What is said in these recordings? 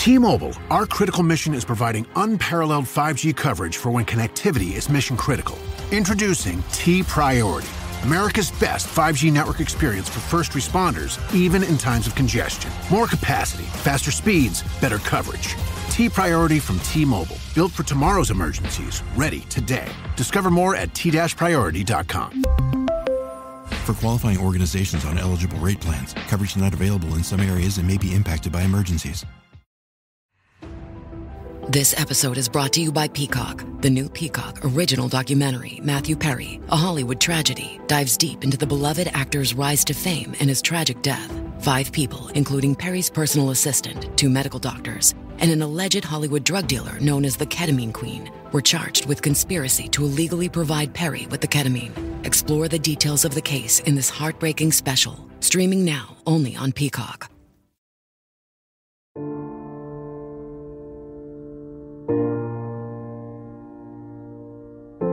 T-Mobile, our critical mission is providing unparalleled 5G coverage for when connectivity is mission critical. Introducing T-Priority, America's best 5G network experience for first responders, even in times of congestion. More capacity, faster speeds, better coverage. T-Priority from T-Mobile, built for tomorrow's emergencies, ready today. Discover more at t-priority.com. For qualifying organizations on eligible rate plans, coverage not available in some areas and may be impacted by emergencies. This episode is brought to you by Peacock. The new Peacock original documentary, Matthew Perry, A Hollywood Tragedy, dives deep into the beloved actor's rise to fame and his tragic death. 5 people, including Perry's personal assistant, 2 medical doctors, and an alleged Hollywood drug dealer known as the Ketamine Queen, were charged with conspiracy to illegally provide Perry with the ketamine. Explore the details of the case in this heartbreaking special, streaming now only on Peacock.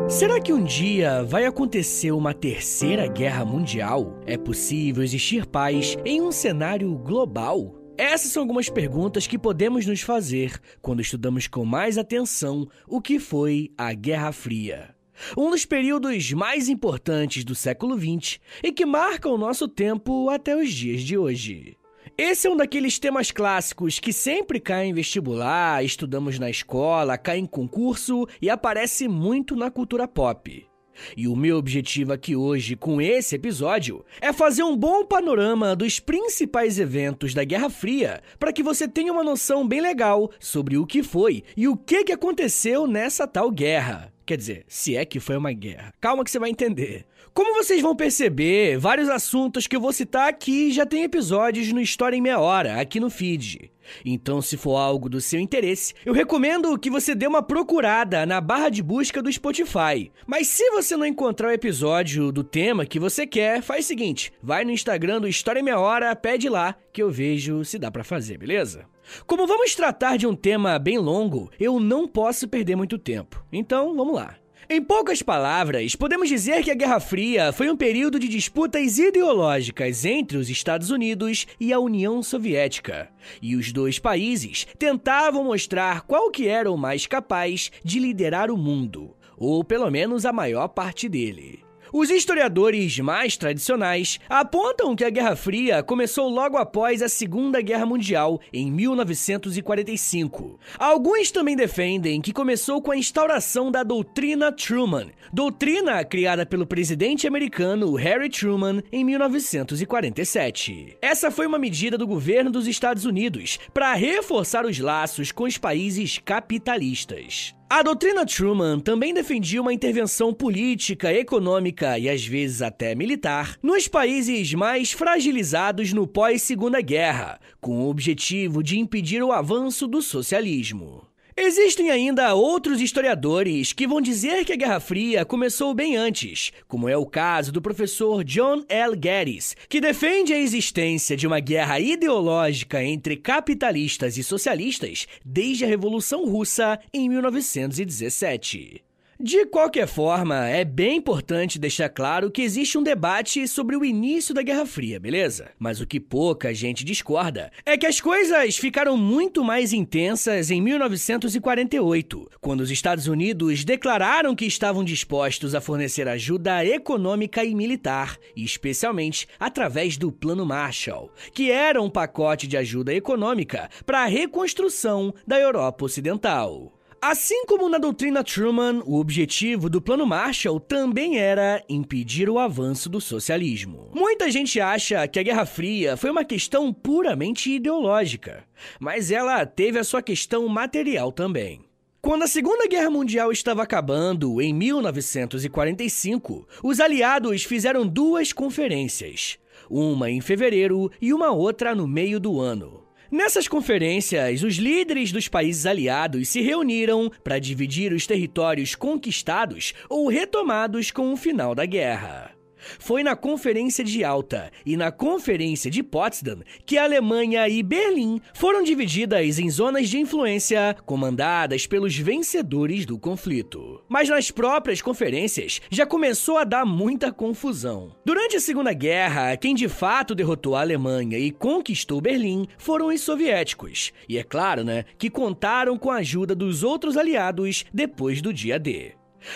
Será que um dia vai acontecer uma terceira guerra mundial? É possível existir paz em um cenário global? Essas são algumas perguntas que podemos nos fazer quando estudamos com mais atenção o que foi a Guerra Fria. Um dos períodos mais importantes do século XX e que marca o nosso tempo até os dias de hoje. Esse é um daqueles temas clássicos que sempre cai em vestibular, estudamos na escola, cai em concurso e aparece muito na cultura pop. E o meu objetivo aqui hoje, com esse episódio, é fazer um bom panorama dos principais eventos da Guerra Fria para que você tenha uma noção bem legal sobre o que foi e o que aconteceu nessa tal guerra. Quer dizer, se é que foi uma guerra. Calma que você vai entender. Como vocês vão perceber, vários assuntos que eu vou citar aqui já tem episódios no História em Meia Hora, aqui no feed. Então, se for algo do seu interesse, eu recomendo que você dê uma procurada na barra de busca do Spotify. Mas se você não encontrar o episódio do tema que você quer, faz o seguinte, vai no Instagram do História em Meia Hora, pede lá, que eu vejo se dá pra fazer, beleza? Como vamos tratar de um tema bem longo, eu não posso perder muito tempo. Então, vamos lá. Em poucas palavras, podemos dizer que a Guerra Fria foi um período de disputas ideológicas entre os Estados Unidos e a União Soviética. E os dois países tentavam mostrar qual que era o mais capaz de liderar o mundo, ou pelo menos a maior parte dele. Os historiadores mais tradicionais apontam que a Guerra Fria começou logo após a Segunda Guerra Mundial, em 1945. Alguns também defendem que começou com a instauração da Doutrina Truman, doutrina criada pelo presidente americano Harry Truman em 1947. Essa foi uma medida do governo dos Estados Unidos para reforçar os laços com os países capitalistas. A doutrina Truman também defendia uma intervenção política, econômica e às vezes até militar nos países mais fragilizados no pós-Segunda Guerra, com o objetivo de impedir o avanço do socialismo. Existem ainda outros historiadores que vão dizer que a Guerra Fria começou bem antes, como é o caso do professor John L. Geddes, que defende a existência de uma guerra ideológica entre capitalistas e socialistas desde a Revolução Russa em 1917. De qualquer forma, é bem importante deixar claro que existe um debate sobre o início da Guerra Fria, beleza? Mas o que pouca gente discorda é que as coisas ficaram muito mais intensas em 1948, quando os Estados Unidos declararam que estavam dispostos a fornecer ajuda econômica e militar, especialmente através do Plano Marshall, que era um pacote de ajuda econômica para a reconstrução da Europa Ocidental. Assim como na doutrina Truman, o objetivo do Plano Marshall também era impedir o avanço do socialismo. Muita gente acha que a Guerra Fria foi uma questão puramente ideológica, mas ela teve a sua questão material também. Quando a Segunda Guerra Mundial estava acabando, em 1945, os aliados fizeram 2 conferências, uma em fevereiro e uma outra no meio do ano. Nessas conferências, os líderes dos países aliados se reuniram para dividir os territórios conquistados ou retomados com o final da guerra. Foi na Conferência de Yalta e na Conferência de Potsdam que a Alemanha e Berlim foram divididas em zonas de influência comandadas pelos vencedores do conflito. Mas nas próprias conferências já começou a dar muita confusão. Durante a Segunda Guerra, quem de fato derrotou a Alemanha e conquistou Berlim foram os soviéticos. E é claro, que contaram com a ajuda dos outros aliados depois do dia D.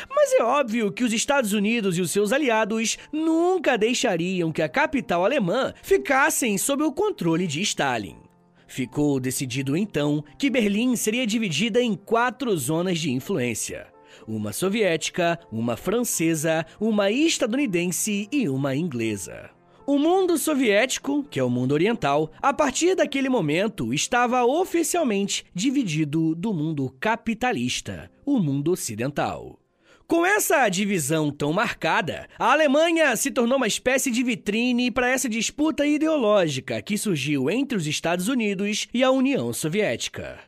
Mas é óbvio que os Estados Unidos e os seus aliados nunca deixariam que a capital alemã ficassem sob o controle de Stalin. Ficou decidido então que Berlim seria dividida em 4 zonas de influência: uma soviética, uma francesa, uma estadunidense e uma inglesa. O mundo soviético, que é o mundo oriental, a partir daquele momento estava oficialmente dividido do mundo capitalista, o mundo ocidental. Com essa divisão tão marcada, a Alemanha se tornou uma espécie de vitrine para essa disputa ideológica que surgiu entre os Estados Unidos e a União Soviética.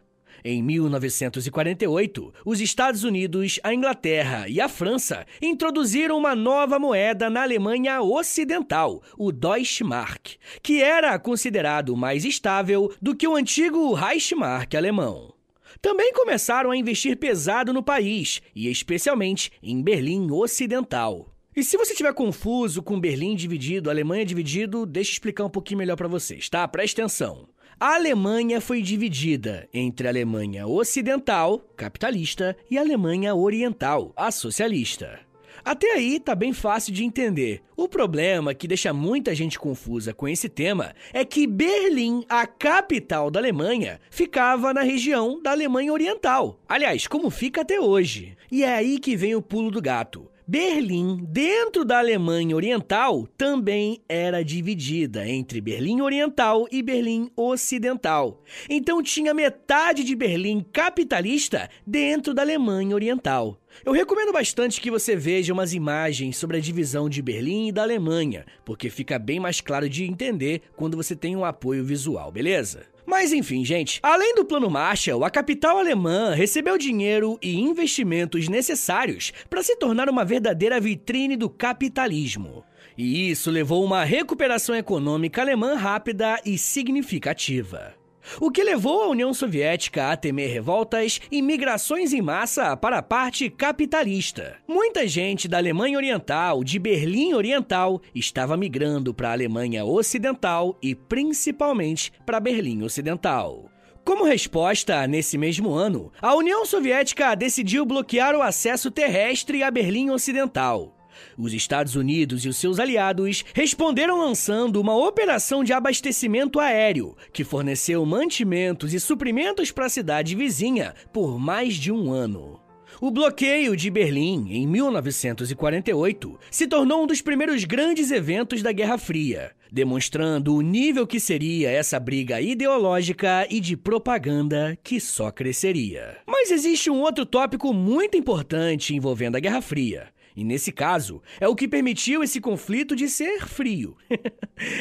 Em 1948, os Estados Unidos, a Inglaterra e a França introduziram uma nova moeda na Alemanha Ocidental, o Deutschmark, que era considerado mais estável do que o antigo Reichsmark alemão. Também começaram a investir pesado no país, e especialmente em Berlim Ocidental. E se você estiver confuso com Berlim dividido, Alemanha dividido, deixa eu explicar um pouquinho melhor para vocês, tá? Presta atenção. A Alemanha foi dividida entre a Alemanha Ocidental, capitalista, e a Alemanha Oriental, a socialista. Até aí tá bem fácil de entender. O problema que deixa muita gente confusa com esse tema é que Berlim, a capital da Alemanha, ficava na região da Alemanha Oriental. Aliás, como fica até hoje. E é aí que vem o pulo do gato. Berlim, dentro da Alemanha Oriental, também era dividida entre Berlim Oriental e Berlim Ocidental. Então tinha metade de Berlim capitalista dentro da Alemanha Oriental. Eu recomendo bastante que você veja umas imagens sobre a divisão de Berlim e da Alemanha, porque fica bem mais claro de entender quando você tem um apoio visual, beleza? Mas enfim, gente, além do Plano Marshall, a capital alemã recebeu dinheiro e investimentos necessários para se tornar uma verdadeira vitrine do capitalismo. E isso levou a uma recuperação econômica alemã rápida e significativa. O que levou a União Soviética a temer revoltas e migrações em massa para a parte capitalista. Muita gente da Alemanha Oriental, de Berlim Oriental, estava migrando para a Alemanha Ocidental e principalmente para Berlim Ocidental. Como resposta, nesse mesmo ano, a União Soviética decidiu bloquear o acesso terrestre a Berlim Ocidental. Os Estados Unidos e os seus aliados responderam lançando uma operação de abastecimento aéreo, que forneceu mantimentos e suprimentos para a cidade vizinha por mais de um ano. O bloqueio de Berlim, em 1948, se tornou um dos primeiros grandes eventos da Guerra Fria, demonstrando o nível que seria essa briga ideológica e de propaganda que só cresceria. Mas existe um outro tópico muito importante envolvendo a Guerra Fria. E nesse caso, é o que permitiu esse conflito de ser frio.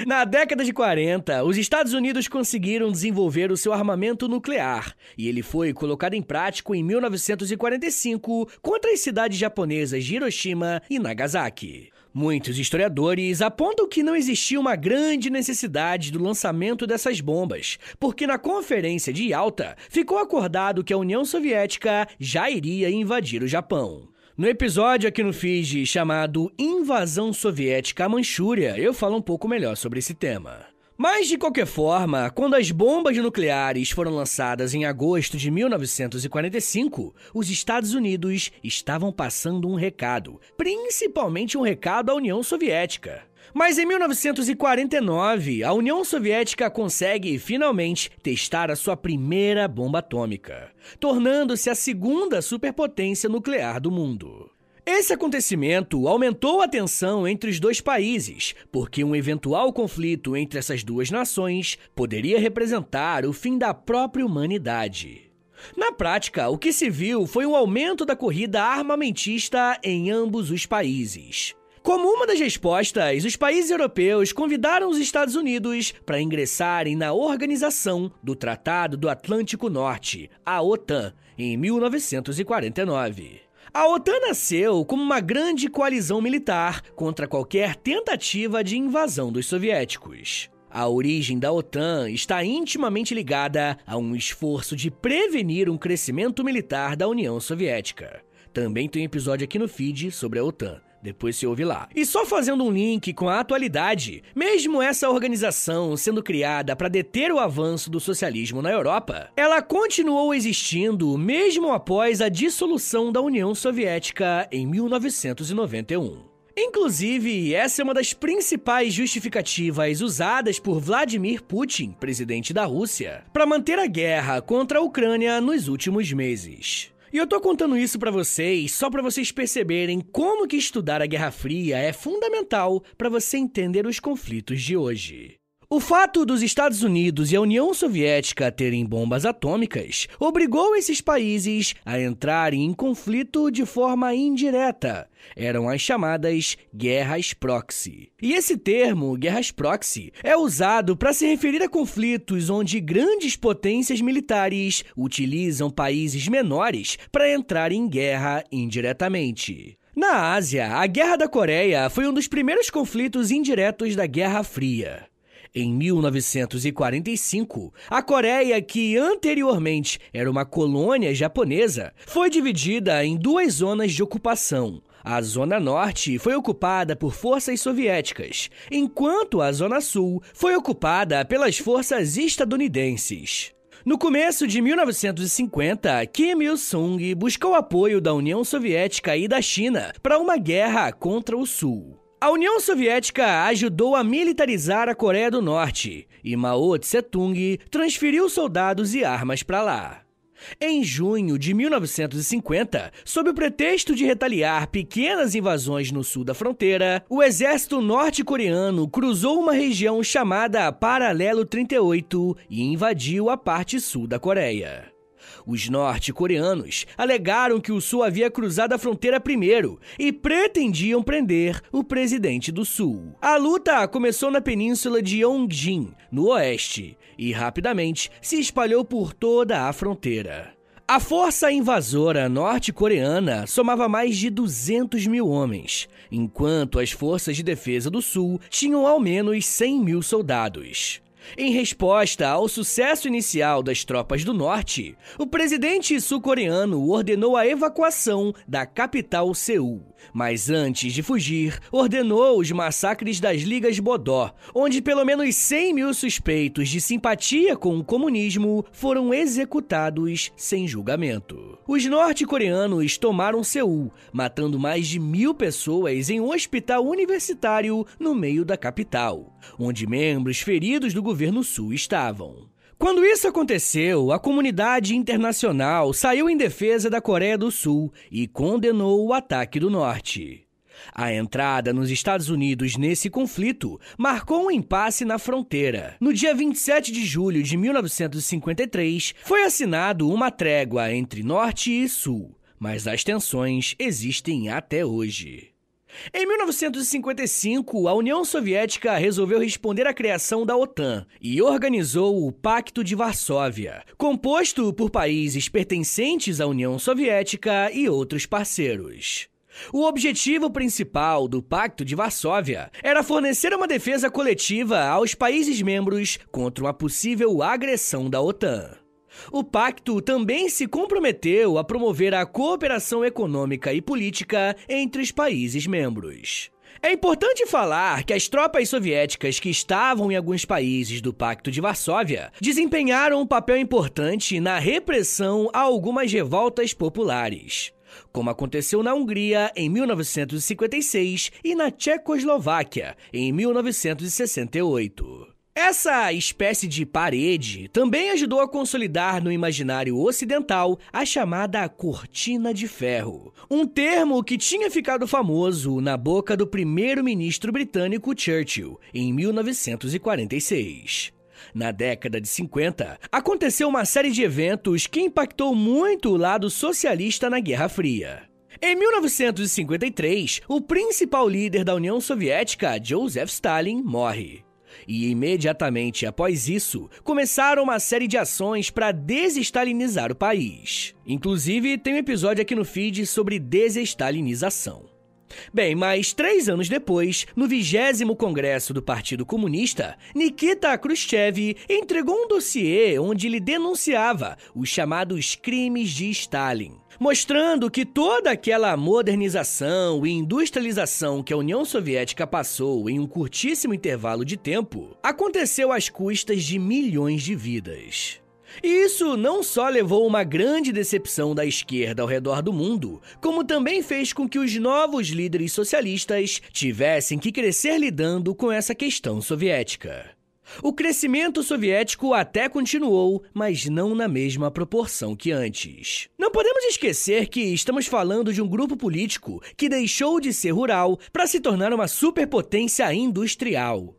Na década de 40, os Estados Unidos conseguiram desenvolver o seu armamento nuclear, e ele foi colocado em prática em 1945 contra as cidades japonesas de Hiroshima e Nagasaki. Muitos historiadores apontam que não existia uma grande necessidade do lançamento dessas bombas, porque na Conferência de Yalta ficou acordado que a União Soviética já iria invadir o Japão. No episódio aqui no feed chamado Invasão Soviética à Manchúria, eu falo um pouco melhor sobre esse tema. Mas, de qualquer forma, quando as bombas nucleares foram lançadas em agosto de 1945, os Estados Unidos estavam passando um recado, principalmente um recado à União Soviética. Mas em 1949, a União Soviética consegue finalmente testar a sua primeira bomba atômica, tornando-se a segunda superpotência nuclear do mundo. Esse acontecimento aumentou a tensão entre os dois países, porque um eventual conflito entre essas duas nações poderia representar o fim da própria humanidade. Na prática, o que se viu foi um aumento da corrida armamentista em ambos os países. Como uma das respostas, os países europeus convidaram os Estados Unidos para ingressarem na Organização do Tratado do Atlântico Norte, a OTAN, em 1949. A OTAN nasceu como uma grande coalizão militar contra qualquer tentativa de invasão dos soviéticos. A origem da OTAN está intimamente ligada a um esforço de prevenir um crescimento militar da União Soviética. Também tem um episódio aqui no feed sobre a OTAN. Depois se ouve lá. E só fazendo um link com a atualidade, mesmo essa organização sendo criada para deter o avanço do socialismo na Europa, ela continuou existindo mesmo após a dissolução da União Soviética em 1991. Inclusive, essa é uma das principais justificativas usadas por Vladimir Putin, presidente da Rússia, para manter a guerra contra a Ucrânia nos últimos meses. E eu tô contando isso pra vocês só pra vocês perceberem como que estudar a Guerra Fria é fundamental pra você entender os conflitos de hoje. O fato dos Estados Unidos e a União Soviética terem bombas atômicas obrigou esses países a entrarem em conflito de forma indireta. Eram as chamadas guerras proxy. E esse termo, guerras proxy, é usado para se referir a conflitos onde grandes potências militares utilizam países menores para entrar em guerra indiretamente. Na Ásia, a Guerra da Coreia foi um dos primeiros conflitos indiretos da Guerra Fria. Em 1945, a Coreia, que anteriormente era uma colônia japonesa, foi dividida em duas zonas de ocupação. A Zona Norte foi ocupada por forças soviéticas, enquanto a Zona Sul foi ocupada pelas forças estadunidenses. No começo de 1950, Kim Il-sung buscou apoio da União Soviética e da China para uma guerra contra o Sul. A União Soviética ajudou a militarizar a Coreia do Norte e Mao Tse-tung transferiu soldados e armas para lá. Em junho de 1950, sob o pretexto de retaliar pequenas invasões no sul da fronteira, o exército norte-coreano cruzou uma região chamada Paralelo 38 e invadiu a parte sul da Coreia. Os norte-coreanos alegaram que o Sul havia cruzado a fronteira primeiro e pretendiam prender o presidente do Sul. A luta começou na península de Yongjin, no oeste, e rapidamente se espalhou por toda a fronteira. A força invasora norte-coreana somava mais de 200 mil homens, enquanto as forças de defesa do Sul tinham ao menos 100 mil soldados. Em resposta ao sucesso inicial das tropas do norte, o presidente sul-coreano ordenou a evacuação da capital Seul. Mas antes de fugir, ordenou os massacres das Ligas Bodó, onde pelo menos 100 mil suspeitos de simpatia com o comunismo foram executados sem julgamento. Os norte-coreanos tomaram Seul, matando mais de 1.000 pessoas em um hospital universitário no meio da capital, onde membros feridos do governo sul estavam. Quando isso aconteceu, a comunidade internacional saiu em defesa da Coreia do Sul e condenou o ataque do Norte. A entrada nos Estados Unidos nesse conflito marcou um impasse na fronteira. No dia 27 de julho de 1953, foi assinado uma trégua entre Norte e Sul, mas as tensões existem até hoje. Em 1955, a União Soviética resolveu responder à criação da OTAN e organizou o Pacto de Varsóvia, composto por países pertencentes à União Soviética e outros parceiros. O objetivo principal do Pacto de Varsóvia era fornecer uma defesa coletiva aos países membros contra uma possível agressão da OTAN. O pacto também se comprometeu a promover a cooperação econômica e política entre os países membros. É importante falar que as tropas soviéticas que estavam em alguns países do Pacto de Varsóvia desempenharam um papel importante na repressão a algumas revoltas populares, como aconteceu na Hungria em 1956 e na Tchecoslováquia em 1968. Essa espécie de parede também ajudou a consolidar no imaginário ocidental a chamada Cortina de Ferro, um termo que tinha ficado famoso na boca do primeiro-ministro britânico Churchill em 1946. Na década de 50, aconteceu uma série de eventos que impactou muito o lado socialista na Guerra Fria. Em 1953, o principal líder da União Soviética, Joseph Stalin, morre. E imediatamente após isso, começaram uma série de ações para desestalinizar o país. Inclusive, tem um episódio aqui no feed sobre desestalinização. Bem, mas 3 anos depois, no 20º Congresso do Partido Comunista, Nikita Khrushchev entregou um dossiê onde ele denunciava os chamados crimes de Stalin, mostrando que toda aquela modernização e industrialização que a União Soviética passou em um curtíssimo intervalo de tempo aconteceu às custas de milhões de vidas. E isso não só levou uma grande decepção da esquerda ao redor do mundo, como também fez com que os novos líderes socialistas tivessem que crescer lidando com essa questão soviética. O crescimento soviético até continuou, mas não na mesma proporção que antes. Não podemos esquecer que estamos falando de um grupo político que deixou de ser rural para se tornar uma superpotência industrial.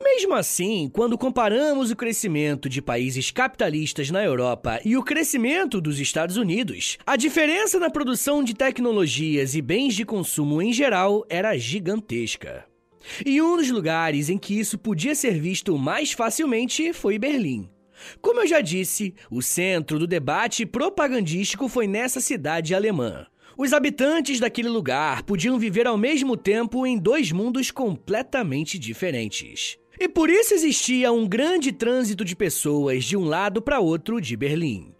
Mesmo assim, quando comparamos o crescimento de países capitalistas na Europa e o crescimento dos Estados Unidos, a diferença na produção de tecnologias e bens de consumo em geral era gigantesca. E um dos lugares em que isso podia ser visto mais facilmente foi Berlim. Como eu já disse, o centro do debate propagandístico foi nessa cidade alemã. Os habitantes daquele lugar podiam viver ao mesmo tempo em 2 mundos completamente diferentes. E por isso existia um grande trânsito de pessoas de um lado para outro de Berlim.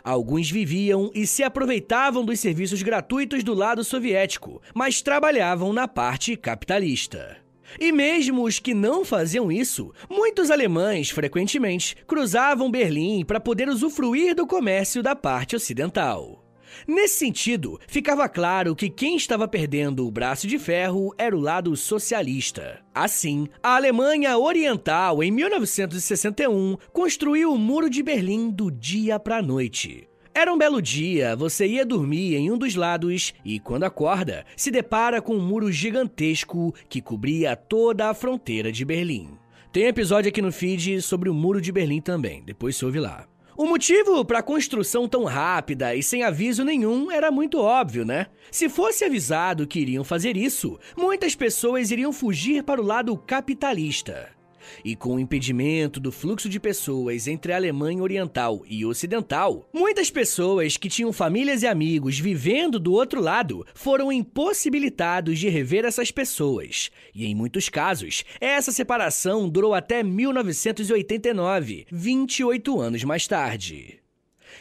Alguns viviam e se aproveitavam dos serviços gratuitos do lado soviético, mas trabalhavam na parte capitalista. E mesmo os que não faziam isso, muitos alemães, frequentemente, cruzavam Berlim para poder usufruir do comércio da parte ocidental. Nesse sentido, ficava claro que quem estava perdendo o braço de ferro era o lado socialista. Assim, a Alemanha Oriental, em 1961, construiu o Muro de Berlim do dia para a noite. Era um belo dia, você ia dormir em um dos lados e, quando acorda, se depara com um muro gigantesco que cobria toda a fronteira de Berlim. Tem episódio aqui no feed sobre o Muro de Berlim também, depois se ouve lá. O motivo para a construção tão rápida e sem aviso nenhum era muito óbvio, né? Se fosse avisado que iriam fazer isso, muitas pessoas iriam fugir para o lado capitalista. E com o impedimento do fluxo de pessoas entre a Alemanha Oriental e Ocidental, muitas pessoas que tinham famílias e amigos vivendo do outro lado foram impossibilitados de rever essas pessoas. E em muitos casos, essa separação durou até 1989, 28 anos mais tarde.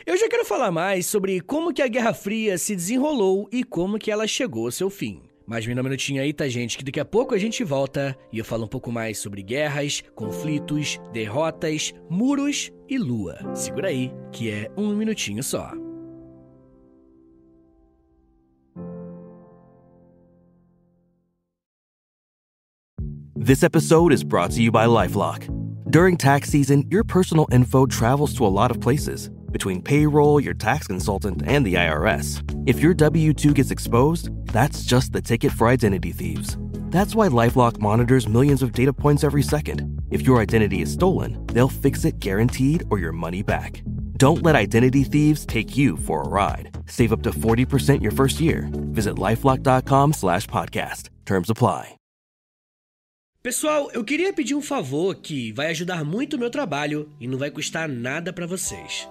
Eu já quero falar mais sobre como que a Guerra Fria se desenrolou e como que ela chegou ao seu fim. Mas me dá um minutinho aí, tá, gente, que daqui a pouco a gente volta e eu falo um pouco mais sobre guerras, conflitos, derrotas, muros e lua. Segura aí, que é um minutinho só. This episode is brought to you by LifeLock. During tax season, your personal info travels to a lot of places. Between payroll, your tax consultant, and the IRS. If your W-2 gets exposed, that's just the ticket for identity thieves. That's why LifeLock monitors millions of data points every second. If your identity is stolen, they'll fix it guaranteed or your money back. Don't let identity thieves take you for a ride. Save up to 40% your first year. Visit LifeLock.com/podcast. Terms apply. Pessoal, eu queria pedir um favor que vai ajudar muito o meu trabalho e não vai custar nada pra vocês.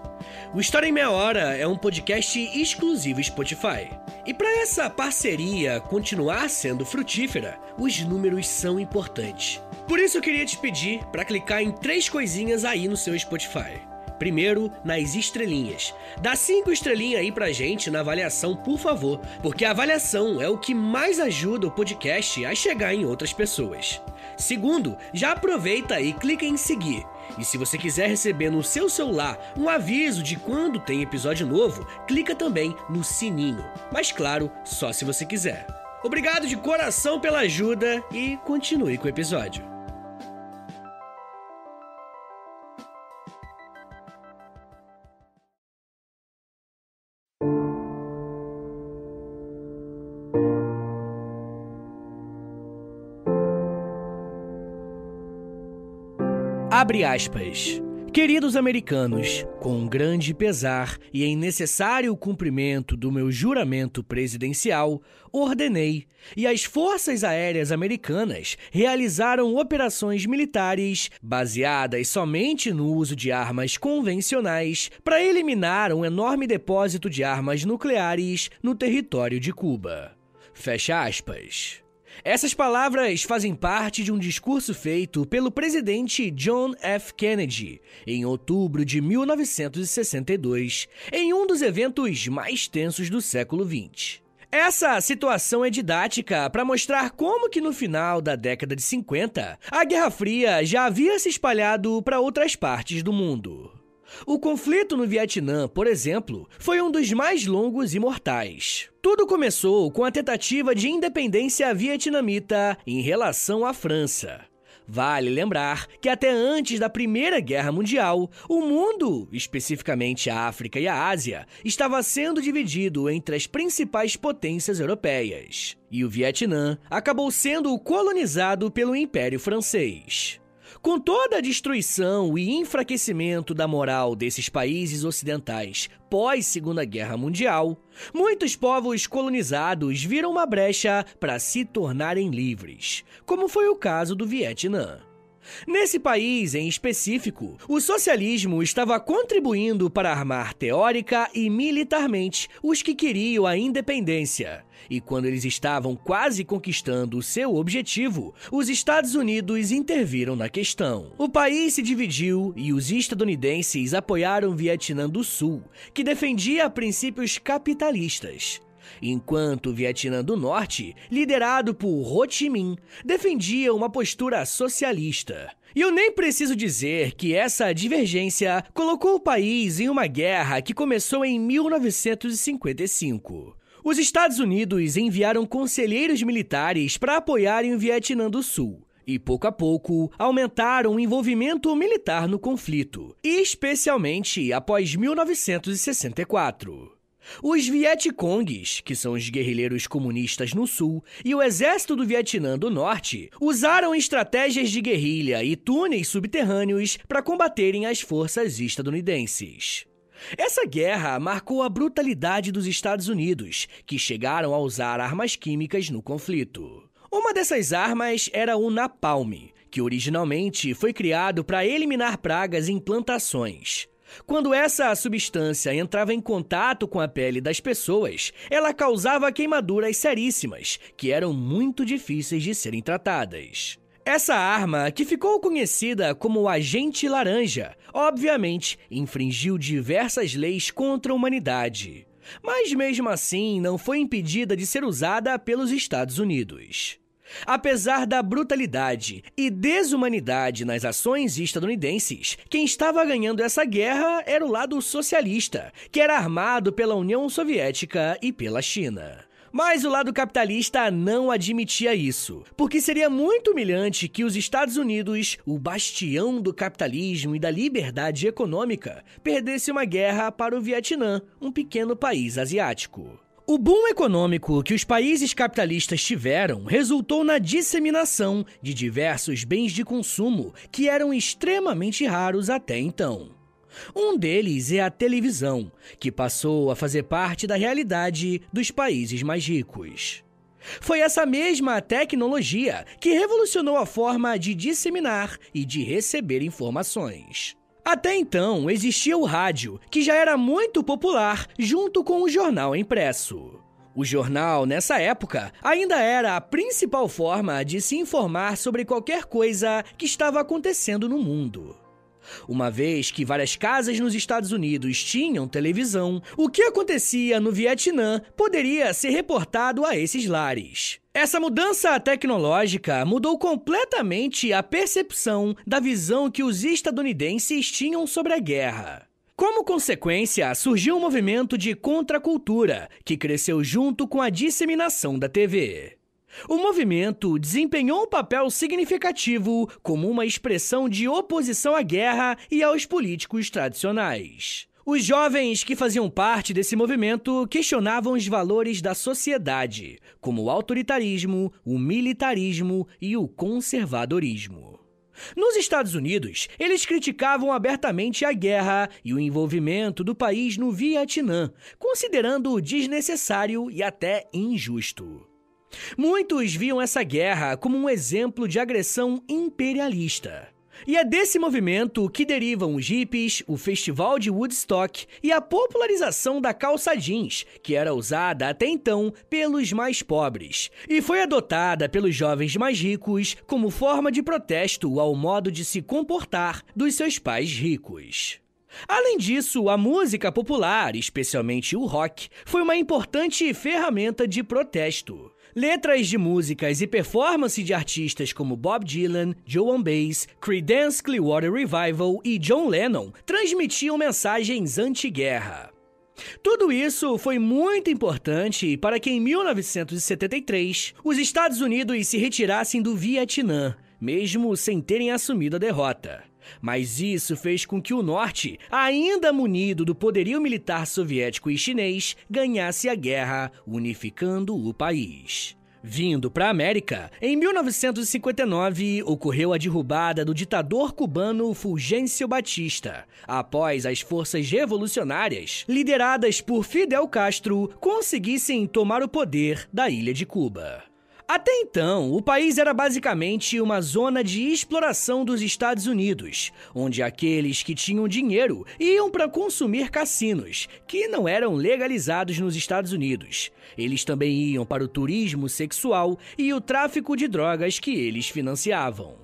O História em Meia Hora é um podcast exclusivo Spotify. E para essa parceria continuar sendo frutífera, os números são importantes. Por isso eu queria te pedir para clicar em 3 coisinhas aí no seu Spotify. Primeiro, nas estrelinhas. Dá 5 estrelinhas aí pra gente na avaliação, por favor, porque a avaliação é o que mais ajuda o podcast a chegar em outras pessoas. Segundo, já aproveita e clica em seguir. E se você quiser receber no seu celular um aviso de quando tem episódio novo, clica também no sininho. Mas claro, só se você quiser. Obrigado de coração pela ajuda e continue com o episódio. Abre aspas. Queridos americanos, com grande pesar e em necessário cumprimento do meu juramento presidencial, ordenei, e as Forças Aéreas Americanas realizaram operações militares baseadas somente no uso de armas convencionais para eliminar um enorme depósito de armas nucleares no território de Cuba. Fecha aspas. Essas palavras fazem parte de um discurso feito pelo presidente John F. Kennedy em outubro de 1962, em um dos eventos mais tensos do século XX. Essa situação é didática para mostrar como que no final da década de 50, a Guerra Fria já havia se espalhado para outras partes do mundo. O conflito no Vietnã, por exemplo, foi um dos mais longos e mortais. Tudo começou com a tentativa de independência vietnamita em relação à França. Vale lembrar que até antes da Primeira Guerra Mundial, o mundo, especificamente a África e a Ásia, estava sendo dividido entre as principais potências europeias. E o Vietnã acabou sendo colonizado pelo Império Francês. Com toda a destruição e enfraquecimento da moral desses países ocidentais pós-Segunda Guerra Mundial, muitos povos colonizados viram uma brecha para se tornarem livres, como foi o caso do Vietnã. Nesse país em específico, o socialismo estava contribuindo para armar teórica e militarmente os que queriam a independência. E quando eles estavam quase conquistando o seu objetivo, os Estados Unidos interviram na questão. O país se dividiu e os estadunidenses apoiaram o Vietnã do Sul, que defendia princípios capitalistas, enquanto o Vietnã do Norte, liderado por Ho Chi Minh, defendia uma postura socialista. E eu nem preciso dizer que essa divergência colocou o país em uma guerra que começou em 1955. Os Estados Unidos enviaram conselheiros militares para apoiarem o Vietnã do Sul. E, pouco a pouco, aumentaram o envolvimento militar no conflito, especialmente após 1964. Os Vietcongues, que são os guerrilheiros comunistas no sul, e o exército do Vietnã do Norte, usaram estratégias de guerrilha e túneis subterrâneos para combaterem as forças estadunidenses. Essa guerra marcou a brutalidade dos Estados Unidos, que chegaram a usar armas químicas no conflito. Uma dessas armas era o napalm, que originalmente foi criado para eliminar pragas em plantações. Quando essa substância entrava em contato com a pele das pessoas, ela causava queimaduras seríssimas, que eram muito difíceis de serem tratadas. Essa arma, que ficou conhecida como o Agente Laranja, obviamente infringiu diversas leis contra a humanidade. Mas mesmo assim não foi impedida de ser usada pelos Estados Unidos. Apesar da brutalidade e desumanidade nas ações estadunidenses, quem estava ganhando essa guerra era o lado socialista, que era armado pela União Soviética e pela China. Mas o lado capitalista não admitia isso, porque seria muito humilhante que os Estados Unidos, o bastião do capitalismo e da liberdade econômica, perdesse uma guerra para o Vietnã, um pequeno país asiático. O boom econômico que os países capitalistas tiveram resultou na disseminação de diversos bens de consumo que eram extremamente raros até então. Um deles é a televisão, que passou a fazer parte da realidade dos países mais ricos. Foi essa mesma tecnologia que revolucionou a forma de disseminar e de receber informações. Até então, existia o rádio, que já era muito popular, junto com o jornal impresso. O jornal, nessa época, ainda era a principal forma de se informar sobre qualquer coisa que estava acontecendo no mundo. Uma vez que várias casas nos Estados Unidos tinham televisão, o que acontecia no Vietnã poderia ser reportado a esses lares. Essa mudança tecnológica mudou completamente a percepção da visão que os estadunidenses tinham sobre a guerra. Como consequência, surgiu um movimento de contracultura, que cresceu junto com a disseminação da TV. O movimento desempenhou um papel significativo como uma expressão de oposição à guerra e aos políticos tradicionais. Os jovens que faziam parte desse movimento questionavam os valores da sociedade, como o autoritarismo, o militarismo e o conservadorismo. Nos Estados Unidos, eles criticavam abertamente a guerra e o envolvimento do país no Vietnã, considerando-o desnecessário e até injusto. Muitos viam essa guerra como um exemplo de agressão imperialista. E é desse movimento que derivam os hippies, o Festival de Woodstock e a popularização da calça jeans, que era usada até então pelos mais pobres, e foi adotada pelos jovens mais ricos como forma de protesto ao modo de se comportar dos seus pais ricos. Além disso, a música popular, especialmente o rock, foi uma importante ferramenta de protesto. Letras de músicas e performance de artistas como Bob Dylan, Joan Baez, Creedence Clearwater Revival e John Lennon transmitiam mensagens anti-guerra. Tudo isso foi muito importante para que em 1973 os Estados Unidos se retirassem do Vietnã, mesmo sem terem assumido a derrota. Mas isso fez com que o Norte, ainda munido do poderio militar soviético e chinês, ganhasse a guerra, unificando o país. Vindo para a América, em 1959 ocorreu a derrubada do ditador cubano Fulgêncio Batista, após as forças revolucionárias, lideradas por Fidel Castro, conseguissem tomar o poder da ilha de Cuba. Até então, o país era basicamente uma zona de exploração dos Estados Unidos, onde aqueles que tinham dinheiro iam para consumir cassinos, que não eram legalizados nos Estados Unidos. Eles também iam para o turismo sexual e o tráfico de drogas que eles financiavam.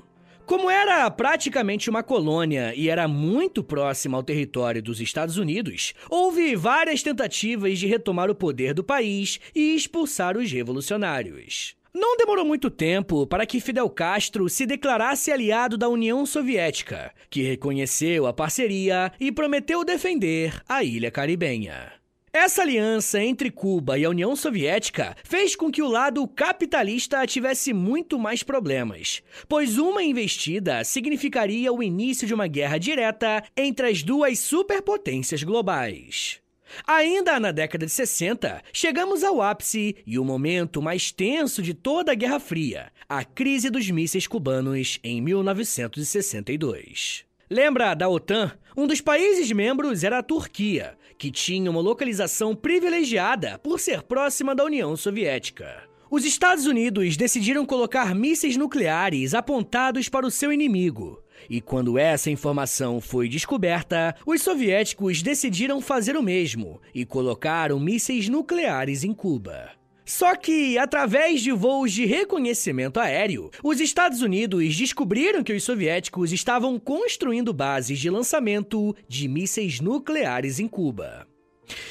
Como era praticamente uma colônia e era muito próxima ao território dos Estados Unidos, houve várias tentativas de retomar o poder do país e expulsar os revolucionários. Não demorou muito tempo para que Fidel Castro se declarasse aliado da União Soviética, que reconheceu a parceria e prometeu defender a ilha caribenha. Essa aliança entre Cuba e a União Soviética fez com que o lado capitalista tivesse muito mais problemas, pois uma investida significaria o início de uma guerra direta entre as duas superpotências globais. Ainda na década de 60, chegamos ao ápice e o momento mais tenso de toda a Guerra Fria, a crise dos mísseis cubanos em 1962. Lembra da OTAN? Um dos países membros era a Turquia, que tinha uma localização privilegiada por ser próxima da União Soviética. Os Estados Unidos decidiram colocar mísseis nucleares apontados para o seu inimigo. E quando essa informação foi descoberta, os soviéticos decidiram fazer o mesmo e colocaram mísseis nucleares em Cuba. Só que, através de voos de reconhecimento aéreo, os Estados Unidos descobriram que os soviéticos estavam construindo bases de lançamento de mísseis nucleares em Cuba.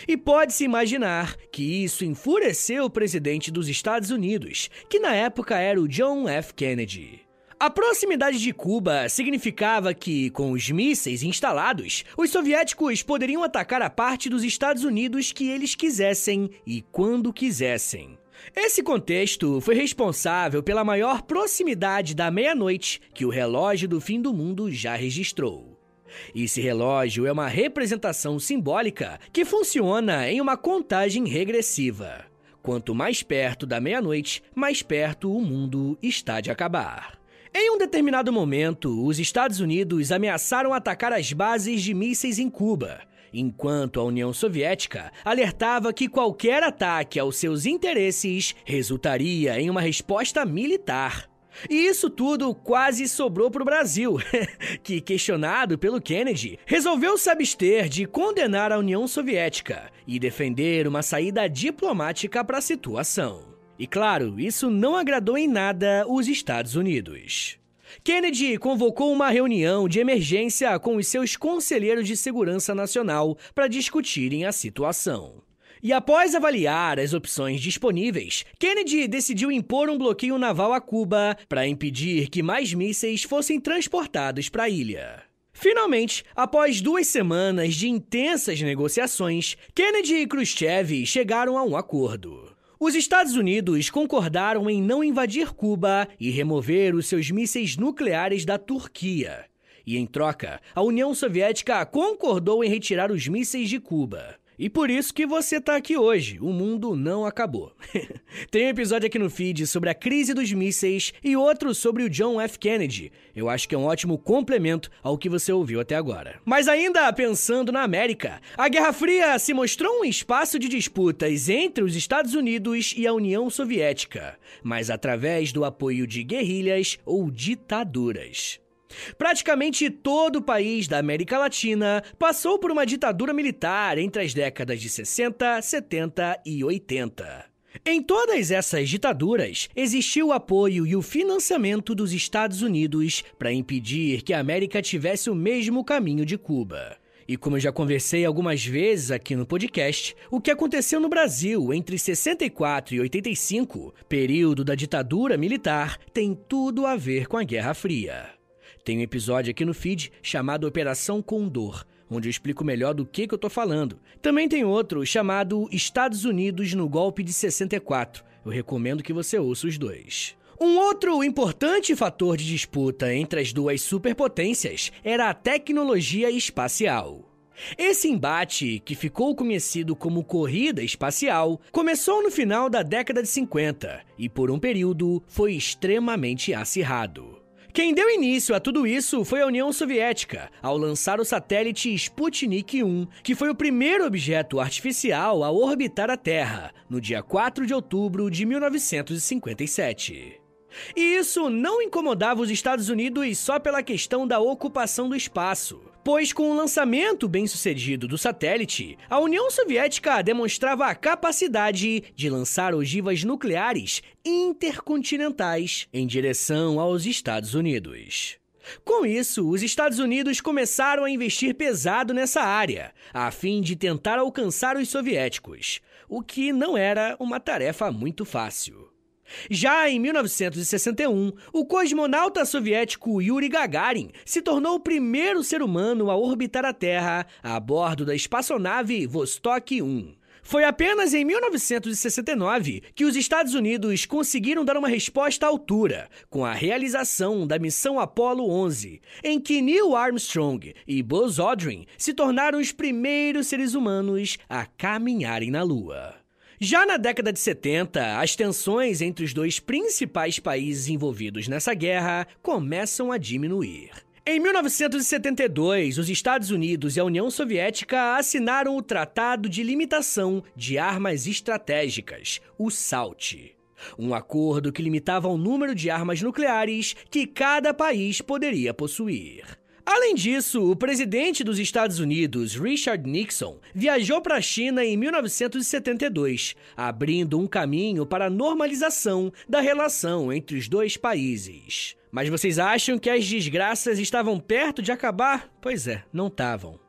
E pode-se imaginar que isso enfureceu o presidente dos Estados Unidos, que na época era o John F. Kennedy. A proximidade de Cuba significava que, com os mísseis instalados, os soviéticos poderiam atacar a parte dos Estados Unidos que eles quisessem e quando quisessem. Esse contexto foi responsável pela maior proximidade da meia-noite que o relógio do fim do mundo já registrou. Esse relógio é uma representação simbólica que funciona em uma contagem regressiva. Quanto mais perto da meia-noite, mais perto o mundo está de acabar. Em um determinado momento, os Estados Unidos ameaçaram atacar as bases de mísseis em Cuba, enquanto a União Soviética alertava que qualquer ataque aos seus interesses resultaria em uma resposta militar. E isso tudo quase sobrou para o Brasil, que, questionado pelo Kennedy, resolveu se abster de condenar a União Soviética e defender uma saída diplomática para a situação. E claro, isso não agradou em nada os Estados Unidos. Kennedy convocou uma reunião de emergência com os seus conselheiros de segurança nacional para discutirem a situação. E após avaliar as opções disponíveis, Kennedy decidiu impor um bloqueio naval a Cuba para impedir que mais mísseis fossem transportados para a ilha. Finalmente, após 2 semanas de intensas negociações, Kennedy e Khrushchev chegaram a um acordo. Os Estados Unidos concordaram em não invadir Cuba e remover os seus mísseis nucleares da Turquia. E, em troca, a União Soviética concordou em retirar os mísseis de Cuba. E por isso que você tá aqui hoje, o mundo não acabou. Tem um episódio aqui no feed sobre a crise dos mísseis e outro sobre o John F. Kennedy. Eu acho que é um ótimo complemento ao que você ouviu até agora. Mas ainda pensando na América, a Guerra Fria se mostrou um espaço de disputas entre os Estados Unidos e a União Soviética, mas através do apoio de guerrilhas ou ditaduras. Praticamente todo o país da América Latina passou por uma ditadura militar entre as décadas de 60, 70 e 80. Em todas essas ditaduras, existiu o apoio e o financiamento dos Estados Unidos para impedir que a América tivesse o mesmo caminho de Cuba. E como eu já conversei algumas vezes aqui no podcast, o que aconteceu no Brasil entre 64 e 85, período da ditadura militar, tem tudo a ver com a Guerra Fria. Tem um episódio aqui no feed chamado Operação Condor, onde eu explico melhor do que eu tô falando. Também tem outro chamado Estados Unidos no Golpe de 64. Eu recomendo que você ouça os dois. Um outro importante fator de disputa entre as duas superpotências era a tecnologia espacial. Esse embate, que ficou conhecido como Corrida Espacial, começou no final da década de 50 e por um período foi extremamente acirrado. Quem deu início a tudo isso foi a União Soviética, ao lançar o satélite Sputnik 1, que foi o primeiro objeto artificial a orbitar a Terra, no dia 4 de outubro de 1957. E isso não incomodava os Estados Unidos só pela questão da ocupação do espaço, pois com o lançamento bem-sucedido do satélite, a União Soviética demonstrava a capacidade de lançar ogivas nucleares intercontinentais em direção aos Estados Unidos. Com isso, os Estados Unidos começaram a investir pesado nessa área, a fim de tentar alcançar os soviéticos, o que não era uma tarefa muito fácil. Já em 1961, o cosmonauta soviético Yuri Gagarin se tornou o primeiro ser humano a orbitar a Terra a bordo da espaçonave Vostok 1. Foi apenas em 1969 que os Estados Unidos conseguiram dar uma resposta à altura, com a realização da missão Apollo 11, em que Neil Armstrong e Buzz Aldrin se tornaram os primeiros seres humanos a caminharem na Lua. Já na década de 70, as tensões entre os dois principais países envolvidos nessa guerra começam a diminuir. Em 1972, os Estados Unidos e a União Soviética assinaram o Tratado de Limitação de Armas Estratégicas, o SALT. Um acordo que limitava o número de armas nucleares que cada país poderia possuir. Além disso, o presidente dos Estados Unidos, Richard Nixon, viajou para a China em 1972, abrindo um caminho para a normalização da relação entre os dois países. Mas vocês acham que as desgraças estavam perto de acabar? Pois é, não estavam.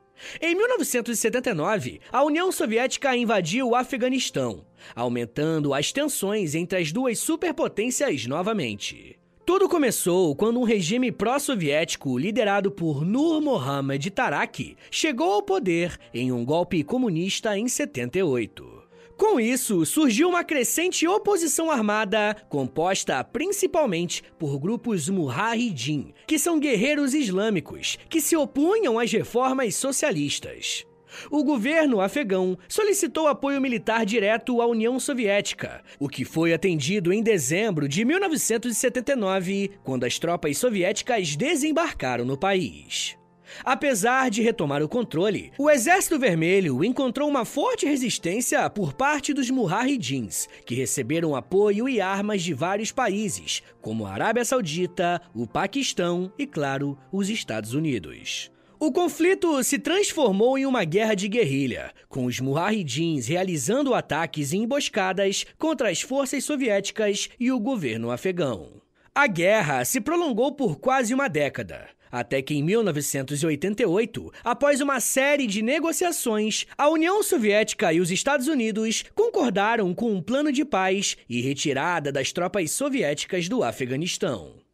Em 1979, a União Soviética invadiu o Afeganistão, aumentando as tensões entre as duas superpotências novamente. Tudo começou quando um regime pró-soviético liderado por Nur Mohammad Taraki chegou ao poder em um golpe comunista em 78. Com isso, surgiu uma crescente oposição armada composta principalmente por grupos Mujahideen, que são guerreiros islâmicos que se opunham às reformas socialistas. O governo afegão solicitou apoio militar direto à União Soviética, o que foi atendido em dezembro de 1979, quando as tropas soviéticas desembarcaram no país. Apesar de retomar o controle, o Exército Vermelho encontrou uma forte resistência por parte dos Mujahideens, que receberam apoio e armas de vários países, como a Arábia Saudita, o Paquistão e, claro, os Estados Unidos. O conflito se transformou em uma guerra de guerrilha, com os Mujahideens realizando ataques e emboscadas contra as forças soviéticas e o governo afegão. A guerra se prolongou por quase uma década, até que em 1988, após uma série de negociações, a União Soviética e os Estados Unidos concordaram com um plano de paz e retirada das tropas soviéticas do Afeganistão.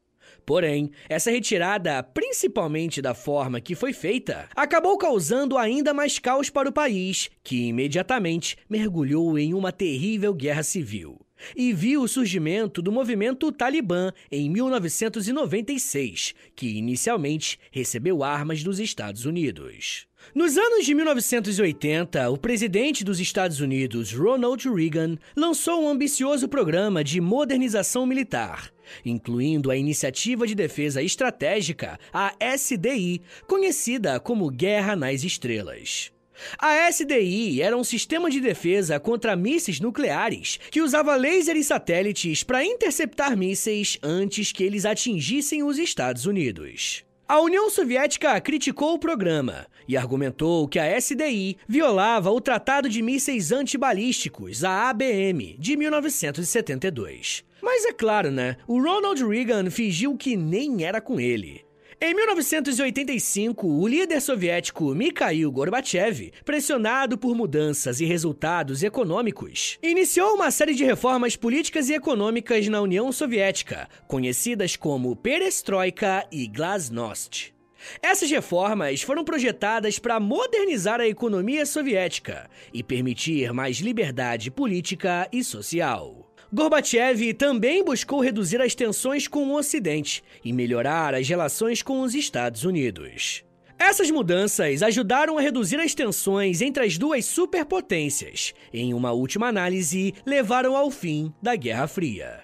Porém, essa retirada, principalmente da forma que foi feita, acabou causando ainda mais caos para o país, que imediatamente mergulhou em uma terrível guerra civil e viu o surgimento do movimento Talibã em 1996, que inicialmente recebeu armas dos Estados Unidos. Nos anos de 1980, o presidente dos Estados Unidos, Ronald Reagan, lançou um ambicioso programa de modernização militar, incluindo a Iniciativa de Defesa Estratégica, a SDI, conhecida como Guerra nas Estrelas. A SDI era um sistema de defesa contra mísseis nucleares que usava laser e satélites para interceptar mísseis antes que eles atingissem os Estados Unidos. A União Soviética criticou o programa e argumentou que a SDI violava o Tratado de Mísseis Antibalísticos, a ABM, de 1972. Mas é claro, né? O Ronald Reagan fingiu que nem era com ele. Em 1985, o líder soviético Mikhail Gorbachev, pressionado por mudanças e resultados econômicos, iniciou uma série de reformas políticas e econômicas na União Soviética, conhecidas como Perestroika e Glasnost. Essas reformas foram projetadas para modernizar a economia soviética e permitir mais liberdade política e social. Gorbachev também buscou reduzir as tensões com o Ocidente e melhorar as relações com os Estados Unidos. Essas mudanças ajudaram a reduzir as tensões entre as duas superpotências e, em uma última análise, levaram ao fim da Guerra Fria.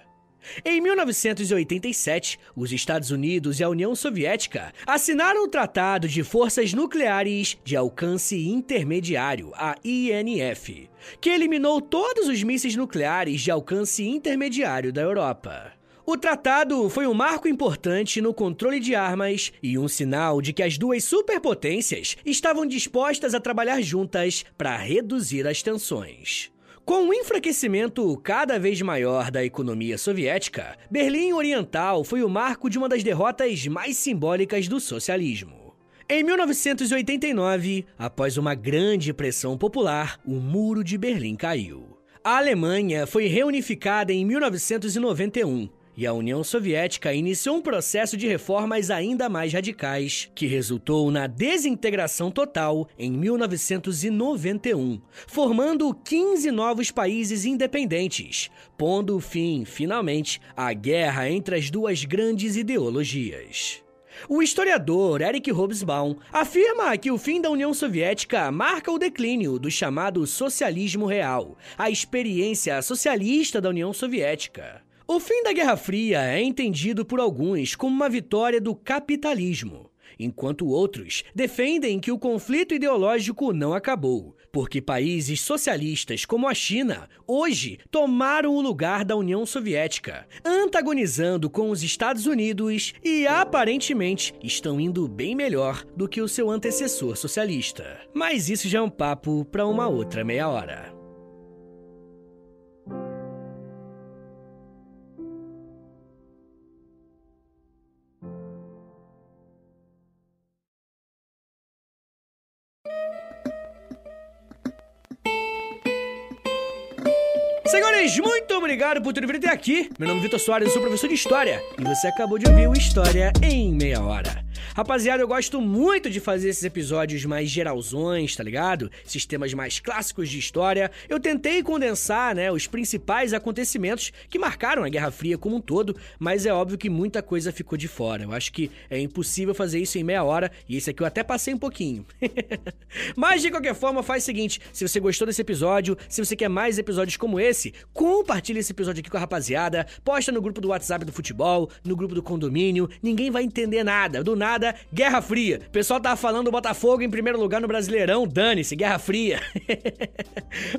Em 1987, os Estados Unidos e a União Soviética assinaram o Tratado de Forças Nucleares de Alcance Intermediário, a INF, que eliminou todos os mísseis nucleares de alcance intermediário da Europa. O tratado foi um marco importante no controle de armas e um sinal de que as duas superpotências estavam dispostas a trabalhar juntas para reduzir as tensões. Com o enfraquecimento cada vez maior da economia soviética, Berlim Oriental foi o marco de uma das derrotas mais simbólicas do socialismo. Em 1989, após uma grande pressão popular, o Muro de Berlim caiu. A Alemanha foi reunificada em 1991 e a União Soviética iniciou um processo de reformas ainda mais radicais, que resultou na desintegração total em 1991, formando 15 novos países independentes, pondo fim, finalmente, à guerra entre as duas grandes ideologias. O historiador Eric Hobsbawm afirma que o fim da União Soviética marca o declínio do chamado socialismo real, a experiência socialista da União Soviética. O fim da Guerra Fria é entendido por alguns como uma vitória do capitalismo, enquanto outros defendem que o conflito ideológico não acabou, porque países socialistas como a China hoje tomaram o lugar da União Soviética, antagonizando com os Estados Unidos e aparentemente estão indo bem melhor do que o seu antecessor socialista. Mas isso já é um papo para uma outra meia hora. Senhores, muito obrigado por ter vindo até aqui. Meu nome é Vitor Soares, eu sou professor de História e você acabou de ouvir o História em Meia Hora. Rapaziada, eu gosto muito de fazer esses episódios mais geralzões, tá ligado? Esses temas mais clássicos de história. Eu tentei condensar, os principais acontecimentos que marcaram a Guerra Fria como um todo, mas é óbvio que muita coisa ficou de fora. Eu acho que é impossível fazer isso em meia hora e esse aqui eu até passei um pouquinho. Mas de qualquer forma, faz o seguinte, se você gostou desse episódio, se você quer mais episódios como esse, compartilha esse episódio aqui com a rapaziada, posta no grupo do WhatsApp do futebol, no grupo do condomínio, ninguém vai entender nada, do nada, Guerra Fria. O pessoal tava falando do Botafogo em primeiro lugar no Brasileirão, dane-se, Guerra Fria.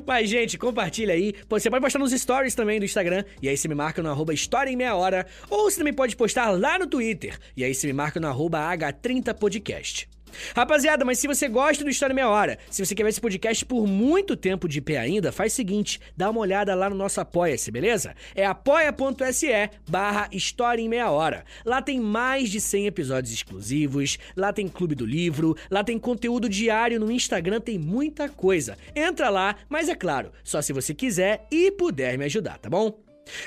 Mas, gente, compartilha aí. Você pode postar nos stories também do Instagram, e aí você me marca no @História em Meia Hora, ou você também pode postar lá no Twitter, e aí você me marca no @H30podcast. Rapaziada, mas se você gosta do História em Meia Hora, se você quer ver esse podcast por muito tempo de pé ainda, faz o seguinte, dá uma olhada lá no nosso Apoia-se, beleza? É apoia.se/História em Meia Hora. Lá tem mais de 100 episódios exclusivos, lá tem Clube do Livro, lá tem conteúdo diário no Instagram, tem muita coisa. Entra lá, mas é claro, só se você quiser e puder me ajudar, tá bom?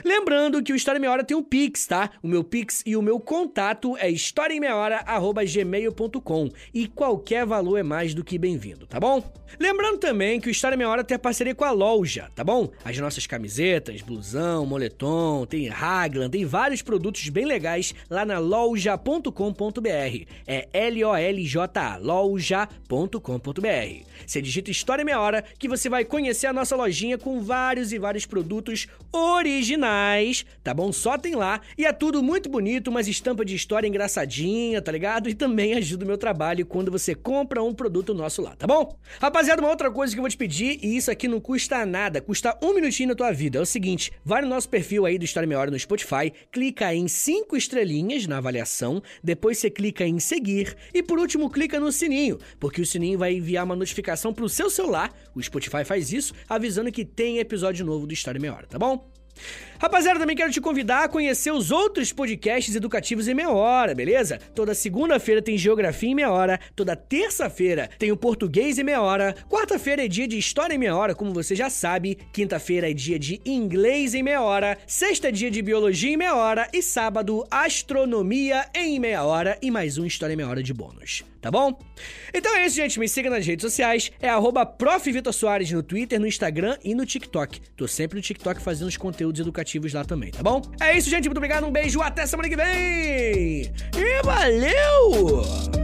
Lembrando que o História em Meia Hora tem um Pix, tá? O meu Pix e o meu contato é historiaemmeiahora@gmail.com e qualquer valor é mais do que bem-vindo, tá bom? Lembrando também que o História em Meia Hora tem parceria com a loja, tá bom? As nossas camisetas, blusão, moletom, tem Raglan, tem vários produtos bem legais lá na loja.com.br. É LOLJA, loja.com.br. Você digita História em Meia Hora que você vai conhecer a nossa lojinha com vários e vários produtos originais, tá bom? Só tem lá e é tudo muito bonito, umas estampas de história engraçadinha, tá ligado? E também ajuda o meu trabalho quando você compra um produto nosso lá, tá bom? Rapaziada, uma outra coisa que eu vou te pedir, e isso aqui não custa nada, custa 1 minutinho na tua vida, é o seguinte, vai no nosso perfil aí do História em Meia Hora no Spotify, clica em 5 estrelinhas na avaliação, depois você clica em seguir e por último clica no sininho, porque o sininho vai enviar uma notificação pro seu celular, o Spotify faz isso, avisando que tem episódio novo do História em Meia Hora, tá bom? Rapaziada, também quero te convidar a conhecer os outros podcasts educativos em meia hora, beleza? Toda segunda-feira tem Geografia em Meia Hora, toda terça-feira tem o Português em Meia Hora, quarta-feira é dia de História em Meia Hora, como você já sabe, quinta-feira é dia de Inglês em Meia Hora, sexta é dia de Biologia em Meia Hora e sábado, Astronomia em Meia Hora e mais um História em Meia Hora de bônus, tá bom? Então é isso, gente, me siga nas redes sociais, é @Prof. Vitor Soares no Twitter, no Instagram e no TikTok. Tô sempre no TikTok fazendo os conteúdos educativos lá também, tá bom? É isso, gente, muito obrigado, um beijo, até semana que vem! E valeu!